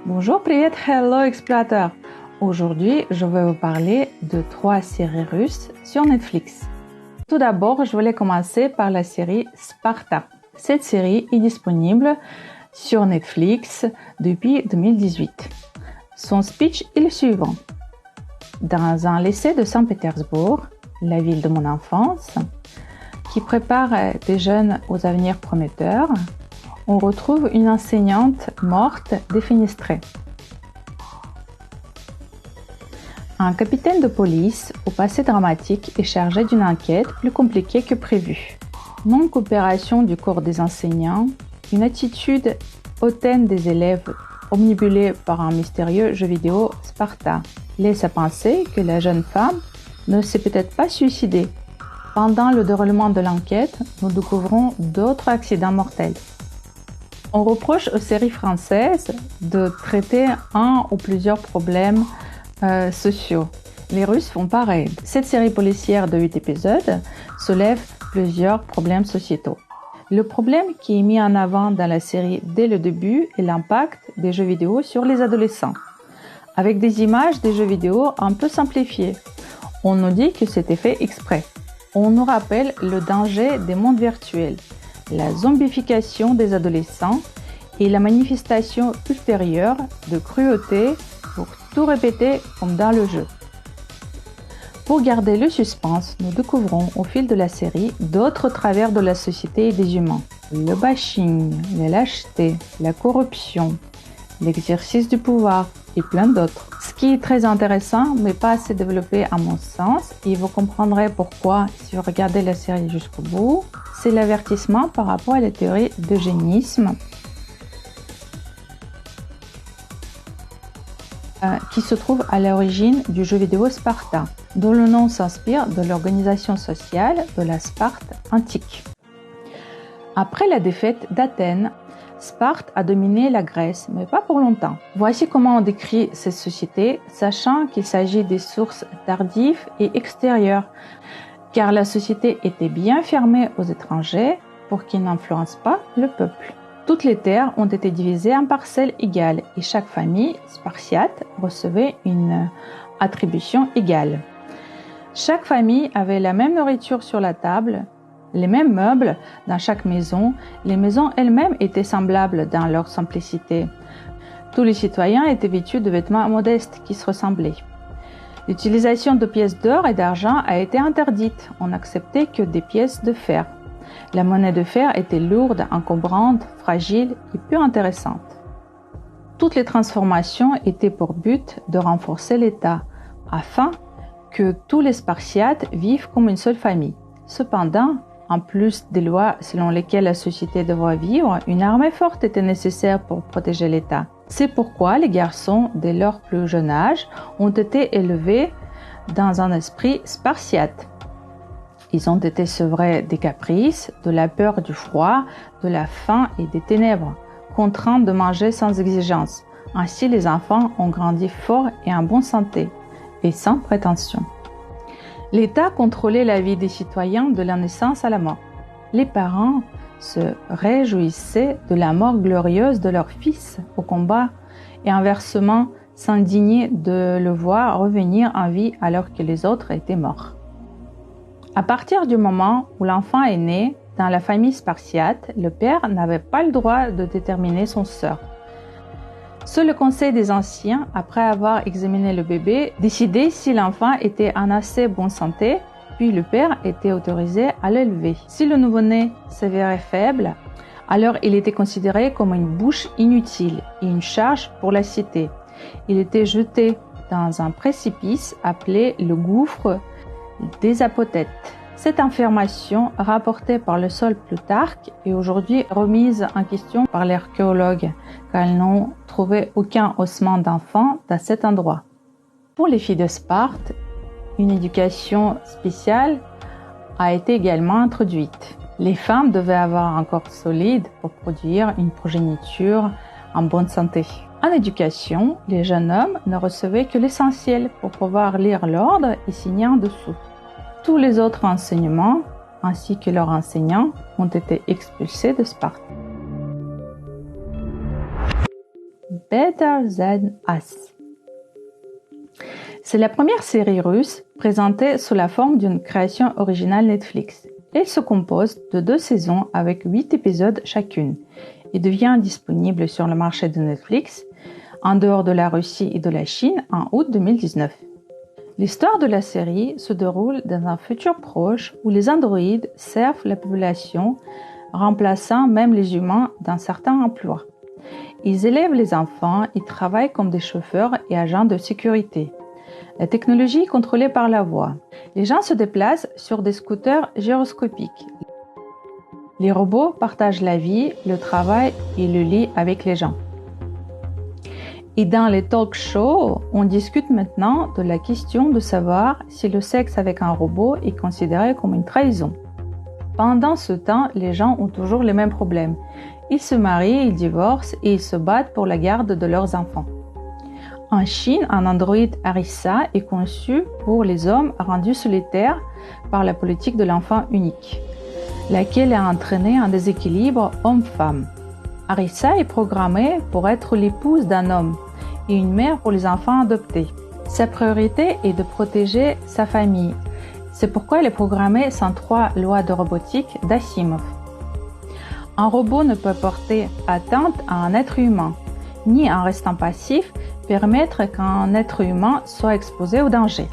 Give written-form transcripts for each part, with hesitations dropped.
Bonjour, привет, hello explorateur. Aujourd'hui, je vais vous parler de 3 séries russes sur Netflix. Tout d'abord, je voulais commencer par la série Sparta. Cette série est disponible sur Netflix depuis 2018. Son speech est le suivant. Dans un lycée de Saint-Pétersbourg, la ville de mon enfance, qui prépare des jeunes aux avenirs prometteurs, on retrouve une enseignante morte défenestrée. Un capitaine de police au passé dramatique est chargé d'une enquête plus compliquée que prévu. Non-coopération du corps des enseignants, une attitude hautaine des élèves omnibulée par un mystérieux jeu vidéo Sparta laisse à penser que la jeune femme ne s'est peut-être pas suicidée. Pendant le déroulement de l'enquête, nous découvrons d'autres accidents mortels. On reproche aux séries françaises de traiter un ou plusieurs problèmes sociaux. Les Russes font pareil. Cette série policière de 8 épisodes soulève plusieurs problèmes sociétaux. Le problème qui est mis en avant dans la série dès le début est l'impact des jeux vidéo sur les adolescents. Avec des images des jeux vidéo un peu simplifiées, on nous dit que c'était fait exprès. On nous rappelle le danger des mondes virtuels, la zombification des adolescents et la manifestation ultérieure de cruauté pour tout répéter comme dans le jeu. Pour garder le suspense, nous découvrons au fil de la série d'autres travers de la société et des humains. Le bashing, la lâcheté, la corruption, l'exercice du pouvoir et plein d'autres. Ce qui est très intéressant mais pas assez développé à mon sens, et vous comprendrez pourquoi si vous regardez la série jusqu'au bout, c'est l'avertissement par rapport à la théorie d'eugénisme qui se trouve à l'origine du jeu vidéo Sparta, dont le nom s'inspire de l'organisation sociale de la Sparte antique. Après la défaite d'Athènes, Sparte a dominé la Grèce, mais pas pour longtemps. Voici comment on décrit cette société, sachant qu'il s'agit des sources tardives et extérieures, car la société était bien fermée aux étrangers pour qu'ils n'influencent pas le peuple. Toutes les terres ont été divisées en parcelles égales et chaque famille spartiate recevait une attribution égale. Chaque famille avait la même nourriture sur la table, les mêmes meubles dans chaque maison. Les maisons elles-mêmes étaient semblables dans leur simplicité. Tous les citoyens étaient vêtus de vêtements modestes qui se ressemblaient. L'utilisation de pièces d'or et d'argent a été interdite. On n'acceptait que des pièces de fer. La monnaie de fer était lourde, encombrante, fragile et peu intéressante. Toutes les transformations étaient pour but de renforcer l'État, afin que tous les Spartiates vivent comme une seule famille. Cependant, en plus des lois selon lesquelles la société devrait vivre, une armée forte était nécessaire pour protéger l'État. C'est pourquoi les garçons, dès leur plus jeune âge, ont été élevés dans un esprit spartiate. Ils ont été sevrés des caprices, de la peur du froid, de la faim et des ténèbres, contraints de manger sans exigence. Ainsi, les enfants ont grandi forts et en bonne santé, et sans prétention. L'État contrôlait la vie des citoyens de la naissance à la mort. Les parents se réjouissaient de la mort glorieuse de leur fils au combat et inversement s'indignaient de le voir revenir en vie alors que les autres étaient morts. À partir du moment où l'enfant est né, dans la famille spartiate, le père n'avait pas le droit de déterminer son sort. Seul le conseil des anciens, après avoir examiné le bébé, décidait si l'enfant était en assez bonne santé, puis le père était autorisé à l'élever. Si le nouveau-né s'avérait faible, alors il était considéré comme une bouche inutile et une charge pour la cité. Il était jeté dans un précipice appelé le gouffre des apothètes. Cette information, rapportée par le Sol Plutarque, est aujourd'hui remise en question par les archéologues, car ils n'ont trouvé aucun ossement d'enfant dans cet endroit. Pour les filles de Sparte, une éducation spéciale a été également introduite. Les femmes devaient avoir un corps solide pour produire une progéniture en bonne santé. En éducation, les jeunes hommes ne recevaient que l'essentiel pour pouvoir lire l'ordre et signer en dessous. Tous les autres enseignements, ainsi que leurs enseignants, ont été expulsés de Sparte. Better Than Us. C'est la première série russe présentée sous la forme d'une création originale Netflix. Elle se compose de 2 saisons avec 8 épisodes chacune et devient disponible sur le marché de Netflix en dehors de la Russie et de la Chine en août 2019. L'histoire de la série se déroule dans un futur proche où les androïdes servent la population, remplaçant même les humains dans certains emplois. Ils élèvent les enfants et travaillent comme des chauffeurs et agents de sécurité. La technologie est contrôlée par la voix. Les gens se déplacent sur des scooters gyroscopiques. Les robots partagent la vie, le travail et le lit avec les gens. Et dans les talk shows, on discute maintenant de la question de savoir si le sexe avec un robot est considéré comme une trahison. Pendant ce temps, les gens ont toujours les mêmes problèmes. Ils se marient, ils divorcent et ils se battent pour la garde de leurs enfants. En Chine, un androïde Arissa est conçu pour les hommes rendus solitaires par la politique de l'enfant unique, laquelle a entraîné un déséquilibre homme-femme. Arissa est programmée pour être l'épouse d'un homme et une mère pour les enfants adoptés. Sa priorité est de protéger sa famille. C'est pourquoi elle est programmée sans 3 lois de robotique d'Asimov. Un robot ne peut porter atteinte à un être humain, ni en restant passif, permettre qu'un être humain soit exposé au danger.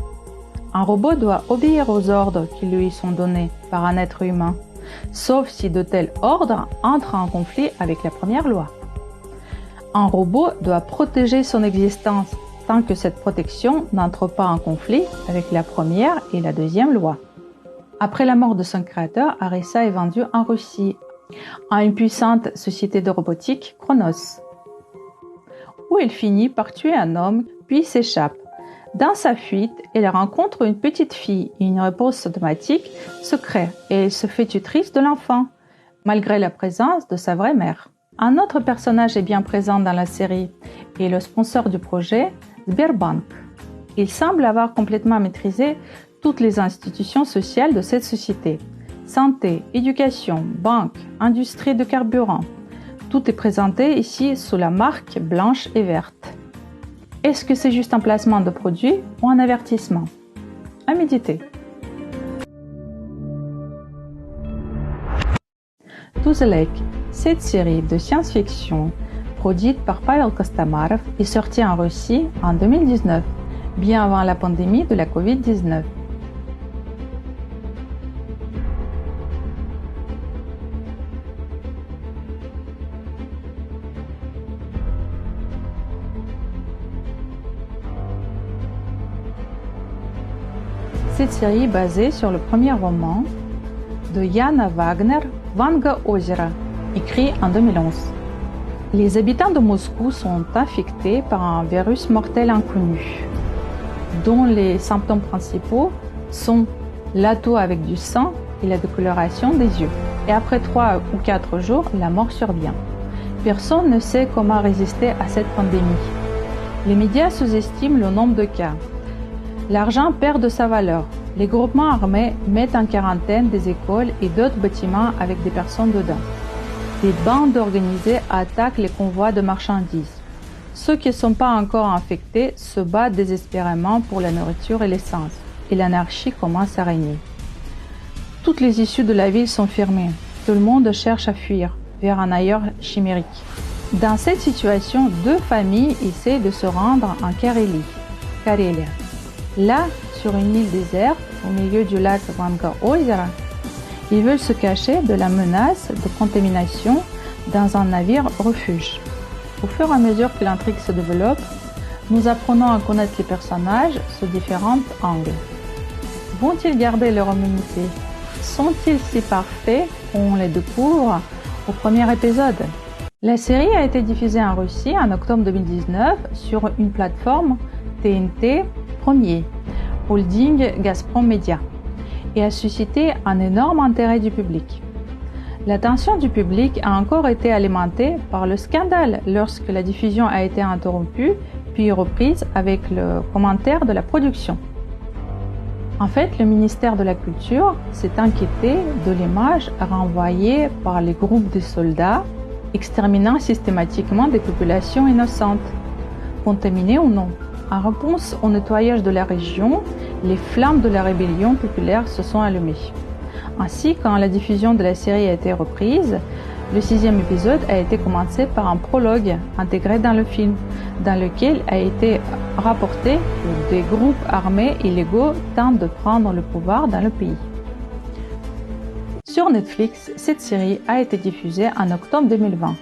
Un robot doit obéir aux ordres qui lui sont donnés par un être humain, sauf si de tels ordres entrent en conflit avec la première loi. Un robot doit protéger son existence tant que cette protection n'entre pas en conflit avec la première et la deuxième loi. Après la mort de son créateur, Arissa est vendue en Russie à une puissante société de robotique, Chronos, où elle finit par tuer un homme puis s'échappe. Dans sa fuite, elle rencontre une petite fille et une réponse automatique se crée et elle se fait tutrice de l'enfant, malgré la présence de sa vraie mère. Un autre personnage est bien présent dans la série et le sponsor du projet, Sberbank. Il semble avoir complètement maîtrisé toutes les institutions sociales de cette société. Santé, éducation, banque, industrie de carburant. Tout est présenté ici sous la marque blanche et verte. Est-ce que c'est juste un placement de produit ou un avertissement? À méditer. To the Lake, cette série de science-fiction produite par Pavel Kostomarov est sortie en Russie en 2019, bien avant la pandémie de la Covid-19. Cette série est basée sur le premier roman de Yana Wagner, Vanga Ozera, écrit en 2011. Les habitants de Moscou sont infectés par un virus mortel inconnu, dont les symptômes principaux sont la toux avec du sang et la décoloration des yeux. Et après 3 ou 4 jours, la mort survient. Personne ne sait comment résister à cette pandémie. Les médias sous-estiment le nombre de cas. L'argent perd de sa valeur. Les groupements armés mettent en quarantaine des écoles et d'autres bâtiments avec des personnes dedans. Des bandes organisées attaquent les convois de marchandises. Ceux qui ne sont pas encore infectés se battent désespérément pour la nourriture et l'essence, et l'anarchie commence à régner. Toutes les issues de la ville sont fermées. Tout le monde cherche à fuir vers un ailleurs chimérique. Dans cette situation, 2 familles essaient de se rendre en Carélie. Là, sur une île déserte, au milieu du lac Vanga Ozera, ils veulent se cacher de la menace de contamination dans un navire refuge. Au fur et à mesure que l'intrigue se développe, nous apprenons à connaître les personnages sous différents angles. Vont-ils garder leur humanité? Sont-ils si parfaits qu'on les découvre au premier épisode? La série a été diffusée en Russie en octobre 2019 sur une plateforme TNT Premier, holding Gazprom Media, et a suscité un énorme intérêt du public. L'attention du public a encore été alimentée par le scandale lorsque la diffusion a été interrompue puis reprise avec le commentaire de la production. En fait, le ministère de la Culture s'est inquiété de l'image renvoyée par les groupes de soldats exterminant systématiquement des populations innocentes, contaminées ou non. En réponse au nettoyage de la région, les flammes de la rébellion populaire se sont allumées. Ainsi, quand la diffusion de la série a été reprise, le 6e épisode a été commencé par un prologue intégré dans le film, dans lequel a été rapporté que des groupes armés illégaux tentent de prendre le pouvoir dans le pays. Sur Netflix, cette série a été diffusée en octobre 2020,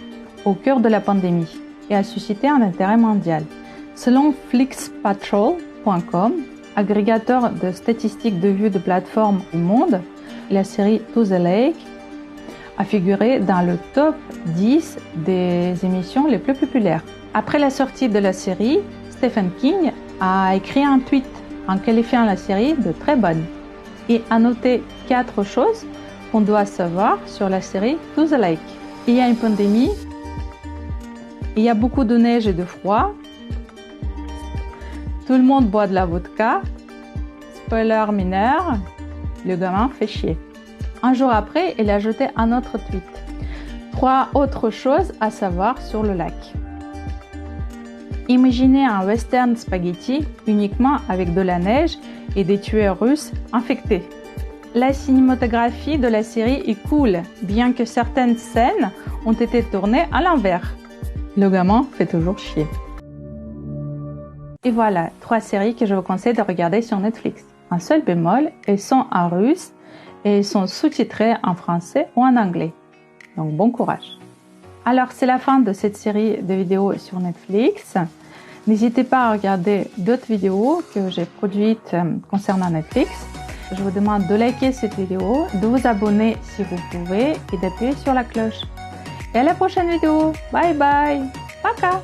au cœur de la pandémie, et a suscité un intérêt mondial. Selon FlixPatrol.com, agrégateur de statistiques de vues de plateformes au monde, la série To the Lake a figuré dans le top 10 des émissions les plus populaires. Après la sortie de la série, Stephen King a écrit un tweet en qualifiant la série de très bonne et a noté 4 choses qu'on doit savoir sur la série To the Lake. Il y a une pandémie, il y a beaucoup de neige et de froid, tout le monde boit de la vodka, spoiler mineur, le gamin fait chier. Un jour après, il a ajouté un autre tweet. 3 autres choses à savoir sur le lac. Imaginez un western spaghetti uniquement avec de la neige et des tueurs russes infectés. La cinématographie de la série est cool, bien que certaines scènes ont été tournées à l'envers. Le gamin fait toujours chier. Et voilà, 3 séries que je vous conseille de regarder sur Netflix. Un seul bémol, elles sont en russe et elles sont sous-titrées en français ou en anglais. Donc bon courage. Alors c'est la fin de cette série de vidéos sur Netflix. N'hésitez pas à regarder d'autres vidéos que j'ai produites concernant Netflix. Je vous demande de liker cette vidéo, de vous abonner si vous pouvez et d'appuyer sur la cloche. Et à la prochaine vidéo. Bye bye. Пока.